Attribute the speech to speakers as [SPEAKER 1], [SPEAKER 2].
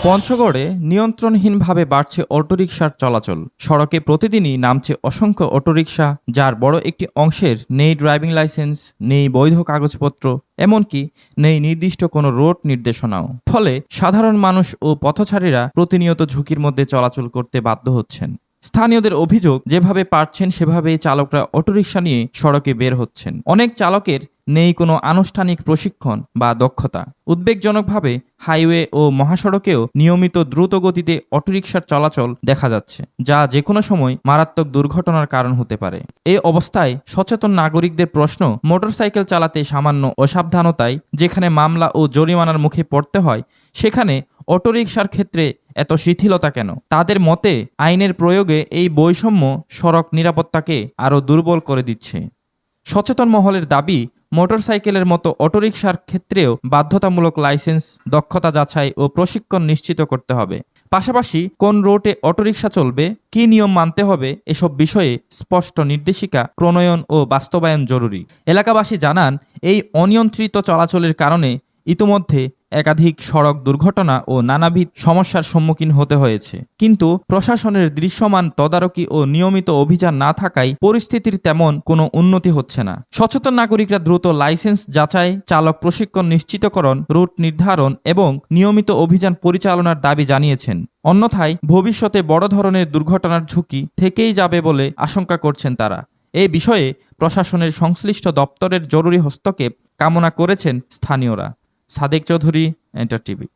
[SPEAKER 1] পঞ্চগড়ে নিয়ন্ত্রণহীনভাবে বাড়ছে অটোরিকশার চলাচল। সড়কে প্রতিদিনই নামছে অসংখ্য অটোরিকশা, যার বড় একটি অংশের নেই ড্রাইভিং লাইসেন্স, নেই বৈধ কাগজপত্র, এমনকি নেই নির্দিষ্ট কোনো রোড নির্দেশনাও। ফলে সাধারণ মানুষ ও পথচারীরা প্রতিনিয়ত ঝুঁকির মধ্যে চলাচল করতে বাধ্য হচ্ছেন। স্থানীয়দের অভিযোগ, যেভাবে পারছেন সেভাবেই চালকরা অটোরিকশা নিয়ে সড়কে বের হচ্ছেন। অনেক চালকের নেই কোনো আনুষ্ঠানিক প্রশিক্ষণ বা দক্ষতা। উদ্বেগজনকভাবে হাইওয়ে ও মহাসড়কেও নিয়মিত দ্রুত গতিতে অটোরিকশার চলাচল দেখা যাচ্ছে, যা যে কোনো সময় মারাত্মক দুর্ঘটনার কারণ হতে পারে। এই অবস্থায় সচেতন নাগরিকদের প্রশ্ন, মোটরসাইকেল চালাতে সামান্য অসাবধানতায় যেখানে মামলা ও জরিমানার মুখে পড়তে হয়, সেখানে অটোরিকশার ক্ষেত্রে এত শিথিলতা কেন? তাদের মতে, আইনের প্রয়োগে এই বৈষম্য সড়ক নিরাপত্তাকে আরও দুর্বল করে দিচ্ছে। সচেতন মহলের দাবি, মোটরসাইকেলের মতো অটোরিকশার ক্ষেত্রেও বাধ্যতামূলক লাইসেন্স, দক্ষতা যাচাই ও প্রশিক্ষণ নিশ্চিত করতে হবে। পাশাপাশি কোন রুটে অটোরিকশা চলবে, কী নিয়ম মানতে হবে, এসব বিষয়ে স্পষ্ট নির্দেশিকা প্রণয়ন ও বাস্তবায়ন জরুরি। এলাকাবাসী জানান, এই অনিয়ন্ত্রিত চলাচলের কারণে ইতোমধ্যে একাধিক সড়ক দুর্ঘটনা ও নানাবিধ সমস্যার সম্মুখীন হতে হয়েছে। কিন্তু প্রশাসনের দৃশ্যমান তদারকি ও নিয়মিত অভিযান না থাকায় পরিস্থিতির তেমন কোনো উন্নতি হচ্ছে না। সচেতন নাগরিকরা দ্রুত লাইসেন্স যাচাই, চালক প্রশিক্ষণ নিশ্চিতকরণ, রুট নির্ধারণ এবং নিয়মিত অভিযান পরিচালনার দাবি জানিয়েছেন। অন্যথায় ভবিষ্যতে বড় ধরনের দুর্ঘটনার ঝুঁকি থেকেই যাবে বলে আশঙ্কা করছেন তারা। এই বিষয়ে প্রশাসনের সংশ্লিষ্ট দপ্তরের জরুরি হস্তক্ষেপ কামনা করেছেন স্থানীয়রা। Sadek Chowdhury, enter TV.